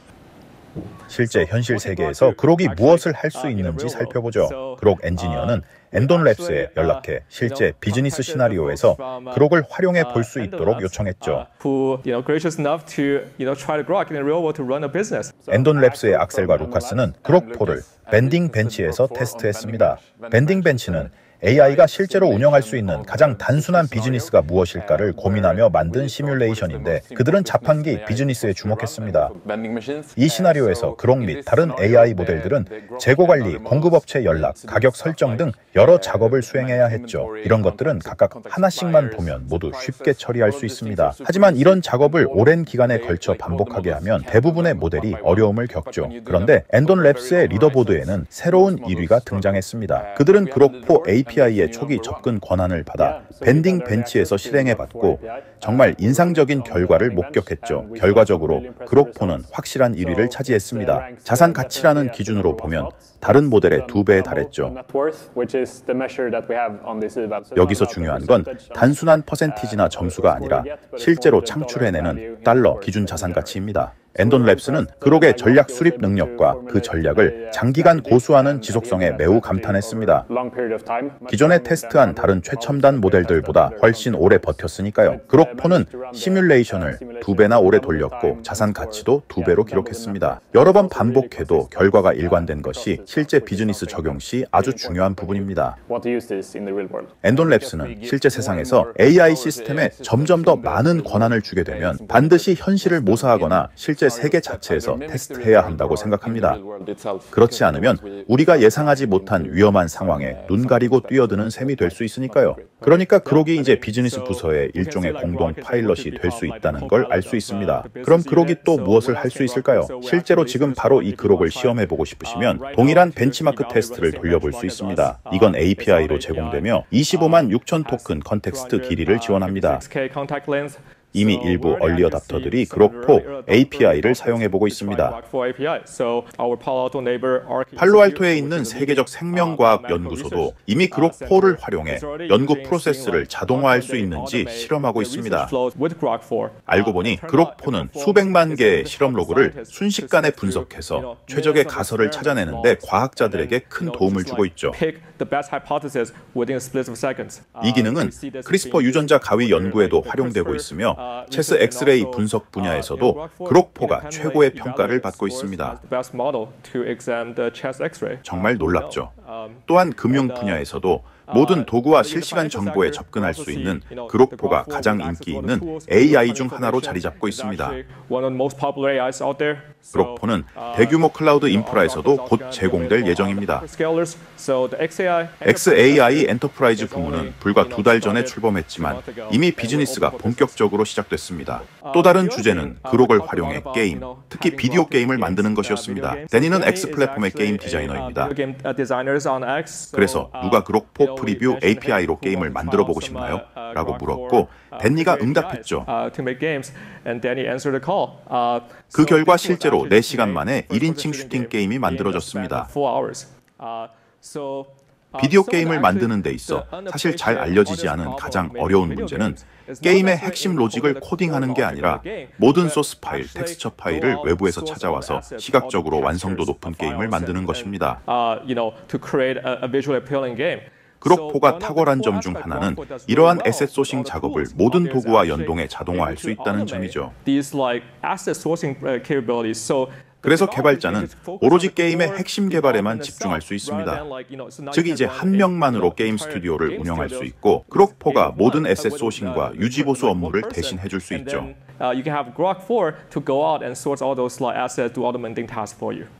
실제 현실 세계에서 그록이 무엇을 할 수 있는지 살펴보죠. 그록 엔지니어는 엔돈랩스에 연락해 실제 비즈니스 시나리오에서 그록을 활용해 볼 수 있도록 요청했죠. 엔돈랩스의 악셀과 루카스는 그록4를 밴딩 벤치에서 테스트했습니다. 밴딩 벤치는 AI가 실제로 운영할 수 있는 가장 단순한 비즈니스가 무엇일까를 고민하며 만든 시뮬레이션인데 그들은 자판기 비즈니스에 주목했습니다. 이 시나리오에서 그록 및 다른 AI 모델들은 재고 관리, 공급업체 연락, 가격 설정 등 여러 작업을 수행해야 했죠. 이런 것들은 각각 하나씩만 보면 모두 쉽게 처리할 수 있습니다. 하지만 이런 작업을 오랜 기간에 걸쳐 반복하게 하면 대부분의 모델이 어려움을 겪죠. 그런데 엔돈 랩스의 리더보드에는 새로운 1위가 등장했습니다. 그들은 그록4 API의 초기 접근 권한을 받아 밴딩 벤치에서 실행해봤고 정말 인상적인 결과를 목격했죠. 결과적으로 그록4는 확실한 1위를 차지했습니다. 자산 가치라는 기준으로 보면 다른 모델의 2배에 달했죠. 여기서 중요한 건 단순한 퍼센티지나 점수가 아니라 실제로 창출해내는 달러 기준 자산 가치입니다. 엔돈 랩스는 그록의 전략 수립 능력과 그 전략을 장기간 고수하는 지속성에 매우 감탄했습니다. 기존에 테스트한 다른 최첨단 모델들보다 훨씬 오래 버텼으니까요. 그록4는 시뮬레이션을 2배나 오래 돌렸고 자산 가치도 2배로 기록했습니다. 여러 번 반복해도 결과가 일관된 것이 실제 비즈니스 적용 시 아주 중요한 부분입니다. 엔돈 랩스는 실제 세상에서 AI 시스템에 점점 더 많은 권한을 주게 되면 반드시 현실을 모사하거나 실제 세계 자체에서 테스트해야 한다고 생각합니다. 그렇지 않으면 우리가 예상하지 못한 위험한 상황에 눈 가리고 뛰어드는 셈이 될 수 있으니까요. 그러니까 그록이 이제 비즈니스 부서의 일종의 공동 파일럿이 될 수 있다는 걸 알 수 있습니다. 그럼 그록이 또 무엇을 할 수 있을까요? 실제로 지금 바로 이 그록을 시험해보고 싶으시면 동일한 벤치마크 테스트를 돌려볼 수 있습니다. 이건 API로 제공되며 25만 6천 토큰 컨텍스트 길이를 지원합니다. 이미 일부 얼리 어답터들이 그록4 API를 사용해보고 있습니다. 팔로알토에 있는 세계적 생명과학 연구소도 이미 그록4를 활용해 연구 프로세스를 자동화할 수 있는지 실험하고 있습니다. 알고 보니 그록4는 수백만 개의 실험 로그를 순식간에 분석해서 최적의 가설을 찾아내는데 과학자들에게 큰 도움을 주고 있죠. 이 기능은 크리스퍼 유전자 가위 연구에도 활용되고 있으며 체스 엑스레이 분석 분야에서도 그록4가 최고의 평가를 받고 있습니다. 정말 놀랍죠. 또한 금융 분야에서도 모든 도구와 실시간 정보에 접근할 수 있는 그록4가 가장 인기 있는 AI 중 하나로 자리 잡고 있습니다. 그록4는 대규모 클라우드 인프라에서도 곧 제공될 예정입니다. XAI 엔터프라이즈 부문은 불과 2달 전에 출범했지만 이미 비즈니스가 본격적으로 시작됐습니다. 또 다른 주제는 그록을 활용해 게임, 특히 비디오 게임을 만드는 것이었습니다. 데니는 X 플랫폼의 게임 디자이너입니다. 그래서 누가 그록4 프리뷰 API로 게임을 만들어보고 싶나요? 라고 물었고 데니가 응답했죠. 그 결과 실제로 4시간 만에 1인칭 슈팅 게임이 만들어졌습니다. 비디오 게임을 만드는 데 있어 사실 잘 알려지지 않은 가장 어려운 문제는 게임의 핵심 로직을 코딩하는 게 아니라 모든 소스 파일, 텍스처 파일을 외부에서 찾아와서 시각적으로 완성도 높은 게임을 만드는 것입니다. 그록4가 탁월한 점 중 하나는 이러한 에셋 소싱 작업을 모든 도구와 연동해 자동화할 수 있다는 점이죠. 그래서 개발자는 오로지 게임의 핵심 개발에만 집중할 수 있습니다. 즉 이제 한 명만으로 게임 스튜디오를 운영할 수 있고 그록4가 모든 에셋 소싱과 유지 보수 업무를 대신 해줄 수 있죠.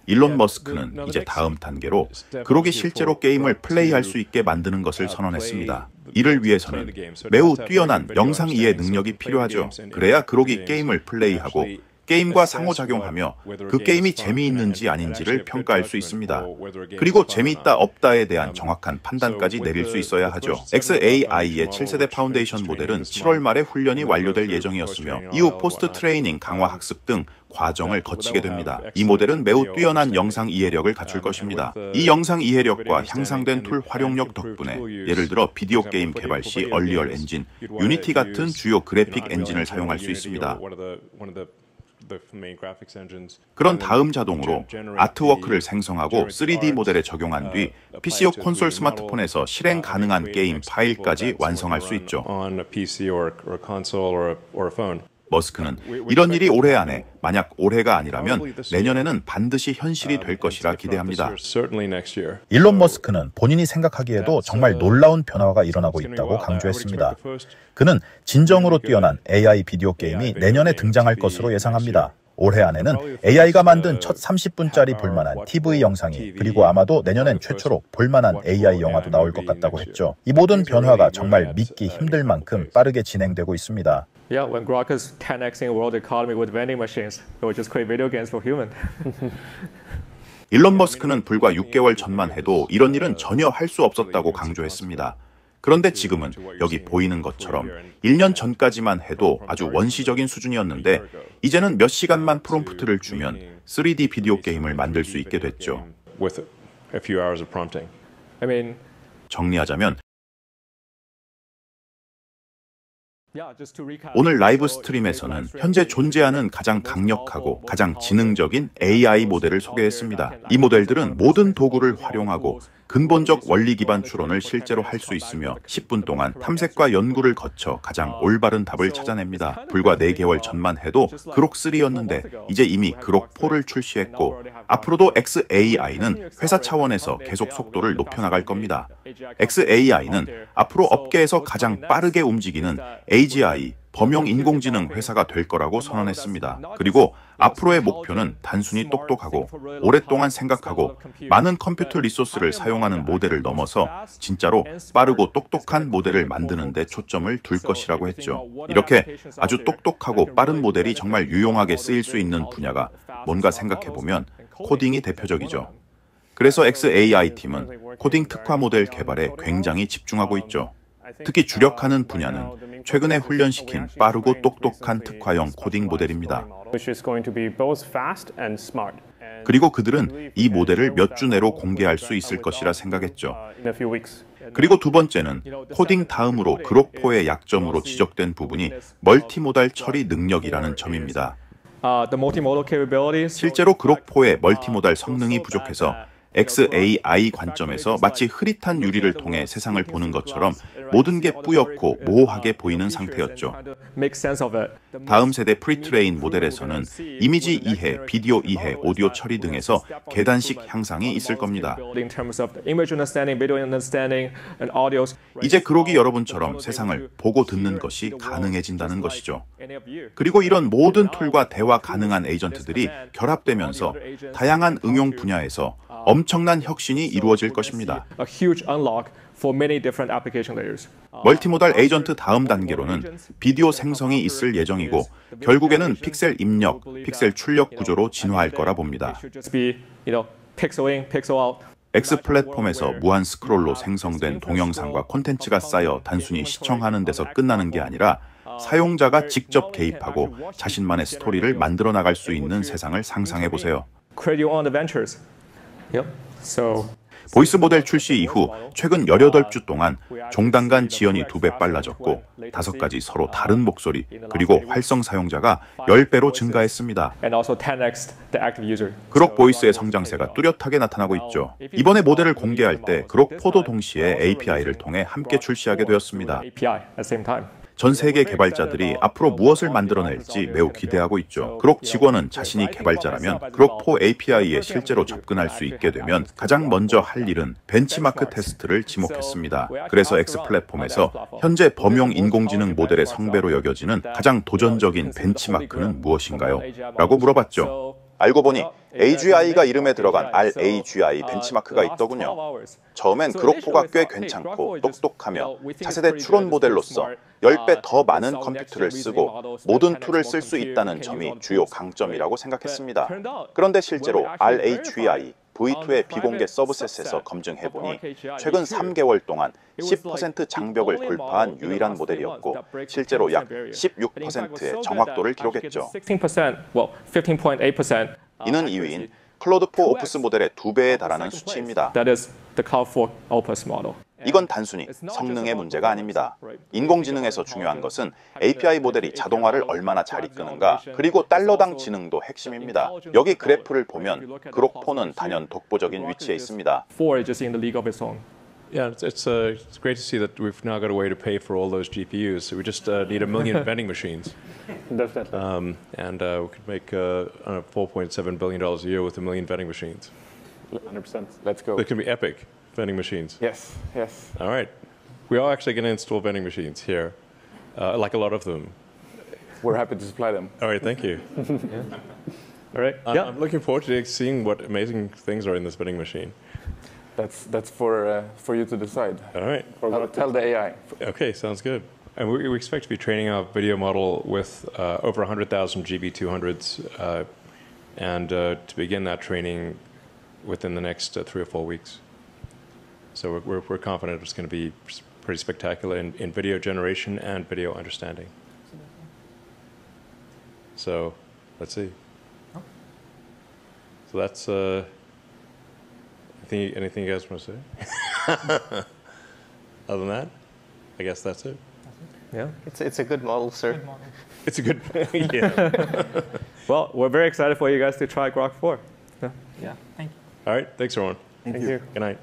일론 머스크는 이제 다음 단계로 그록이 실제로 게임을 플레이할 수 있게 만드는 것을 선언했습니다. 이를 위해서는 매우 뛰어난 영상 이해 능력이 필요하죠. 그래야 그록이 게임을 플레이하고 게임과 상호작용하며 그 게임이 재미있는지 아닌지를 평가할 수 있습니다. 그리고 재미있다 없다에 대한 정확한 판단까지 내릴 수 있어야 하죠. XAI의 7세대 파운데이션 모델은 7월 말에 훈련이 완료될 예정이었으며 이후 포스트 트레이닝, 강화 학습 등 과정을 거치게 됩니다. 이 모델은 매우 뛰어난 영상 이해력을 갖출 것입니다. 이 영상 이해력과 향상된 툴 활용력 덕분에 예를 들어 비디오 게임 개발 시 얼리얼 엔진, 유니티 같은 주요 그래픽 엔진을 사용할 수 있습니다. 그런 다음 자동으로 아트워크를 생성하고 3D 모델에 적용한 뒤 PC용 콘솔 스마트폰에서 실행 가능한 게임 파일까지 완성할 수 있죠. 머스크는 이런 일이 올해 안에, 만약 올해가 아니라면 내년에는 반드시 현실이 될 것이라 기대합니다. 일론 머스크는 본인이 생각하기에도 정말 놀라운 변화가 일어나고 있다고 강조했습니다. 그는 진정으로 뛰어난 AI 비디오 게임이 내년에 등장할 것으로 예상합니다. 올해 안에는 AI가 만든 첫 30분짜리 볼만한 TV 영상이, 그리고 아마도 내년엔 최초로 볼만한 AI 영화도 나올 것 같다고 했죠. 이 모든 변화가 정말 믿기 힘들 만큼 빠르게 진행되고 있습니다. Yeah, when Grok is 10xing the world economy with vending machines, it will just create video games for human. 일론 머스크는 불과 6개월 전만 해도 이런 일은 전혀 할 수 없었다고 강조했습니다. 그런데 지금은 여기 보이는 것처럼 1년 전까지만 해도 아주 원시적인 수준이었는데 이제는 몇 시간만 프롬프트를 주면 3D 비디오 게임을 만들 수 있게 됐죠. 정리하자면 오늘 라이브 스트림에서는 현재 존재하는 가장 강력하고 가장 지능적인 AI 모델을 소개했습니다. 이 모델들은 모든 도구를 활용하고 근본적 원리 기반 추론을 실제로 할 수 있으며 10분 동안 탐색과 연구를 거쳐 가장 올바른 답을 찾아냅니다. 불과 4개월 전만 해도 그록3였는데 이제 이미 그록4를 출시했고 앞으로도 xAI는 회사 차원에서 계속 속도를 높여나갈 겁니다. xAI는 앞으로 업계에서 가장 빠르게 움직이는 AGI, 범용 인공지능 회사가 될 거라고 선언했습니다. 그리고 앞으로의 목표는 단순히 똑똑하고 오랫동안 생각하고 많은 컴퓨터 리소스를 사용하는 모델을 넘어서 진짜로 빠르고 똑똑한 모델을 만드는 데 초점을 둘 것이라고 했죠. 이렇게 아주 똑똑하고 빠른 모델이 정말 유용하게 쓰일 수 있는 분야가 뭔가 생각해보면 코딩이 대표적이죠. 그래서 xAI 팀은 코딩 특화 모델 개발에 굉장히 집중하고 있죠. 특히 주력하는 분야는 최근에 훈련시킨 빠르고 똑똑한 특화형 코딩 모델입니다. 그리고 그들은 이 모델을 몇 주 내로 공개할 수 있을 것이라 생각했죠. 그리고 두 번째는 코딩 다음으로 그록4의 약점으로 지적된 부분이 멀티모달 처리 능력이라는 점입니다. 실제로 그록4의 멀티모달 성능이 부족해서 xAI 관점에서 마치 흐릿한 유리를 통해 세상을 보는 것처럼 모든 게 뿌옇고 모호하게 보이는 상태였죠. 다음 세대 프리트레인 모델에서는 이미지 이해, 비디오 이해, 오디오 처리 등에서 계단식 향상이 있을 겁니다. 이제 그록이 여러분처럼 세상을 보고 듣는 것이 가능해진다는 것이죠. 그리고 이런 모든 툴과 대화 가능한 에이전트들이 결합되면서 다양한 응용 분야에서 엄청난 혁신이 이루어질 것입니다. 멀티모달 에이전트 다음 단계로는 비디오 생성이 있을 예정이고 결국에는 픽셀 입력, 픽셀 출력 구조로 진화할 거라 봅니다. X 플랫폼에서 무한 스크롤로 생성된 동영상과 콘텐츠가 쌓여 단순히 시청하는 데서 끝나는 게 아니라 사용자가 직접 개입하고 자신만의 스토리를 만들어 나갈 수 있는 세상을 상상해 보세요. 보이스 모델 출시 이후 최근 18주 동안 종단 간 지연이 2배 빨라졌고 5가지 서로 다른 목소리 그리고 활성 사용자가 10배로 증가했습니다. 그록 보이스의 성장세가 뚜렷하게 나타나고 있죠. 이번에 모델을 공개할 때 그록4도 동시에 API를 통해 함께 출시하게 되었습니다. 전 세계 개발자들이 앞으로 무엇을 만들어낼지 매우 기대하고 있죠. 그록 직원은 자신이 개발자라면 그록4 API에 실제로 접근할 수 있게 되면 가장 먼저 할 일은 벤치마크 테스트를 지목했습니다. 그래서 X 플랫폼에서 현재 범용 인공지능 모델의 성배로 여겨지는 가장 도전적인 벤치마크는 무엇인가요? 라고 물어봤죠. 알고 보니 AGI가 이름에 들어간 RAGI 벤치마크가 있더군요. 처음엔 그록4가 꽤 괜찮고 똑똑하며 차세대 추론 모델로서 10배 더 많은 컴퓨터를 쓰고 모든 툴을 쓸 수 있다는 점이 주요 강점이라고 생각했습니다. 그런데 실제로 RAGI V2의 비공개 서브셋에서 검증해보니 최근 3개월 동안 10% 장벽을 돌파한 유일한 모델이었고 실제로 약 16%의 정확도를 기록했죠. 이는 2위인 클로드4 오프스 모델의 2배에 달하는 수치입니다. 이건 단순히 성능의 문제가 아닙니다. 인공지능에서 중요한 것은 API 모델이 자동화를 얼마나 잘 이끄는가, 그리고 달러당 지능도 핵심입니다. 여기 그래프를 보면 그록4는 단연 독보적인 위치에 있습니다. Yeah, it's great to see that we've now got a way to pay for all those GPUs. So we just need 1 million vending machines. Definitely. And we could make $4.7 billion a year with 1 million vending machines. 100%. Let's go. It can be epic, vending machines. Yes, yes. All right. We are actually going to install vending machines here, like a lot of them. We're happy to supply them. All right, thank you. All right. I'm looking forward to seeing what amazing things are in this vending machine. That's for you to decide. All right. I'll tell the AI. Okay, sounds good. And we expect to be training our video model with over 100,000 GB200s, and to begin that training within the next 3 or 4 weeks. So we're confident it's going to be pretty spectacular in video generation and video understanding. So let's see. So that's anything you guys want to say? Other than that, I guess that's it. Yeah, it's a good model, sir. Good model. It's a good, yeah. Well, we're very excited for you guys to try Grok 4. Yeah, thank you. All right, thanks everyone. Thank you. Good night.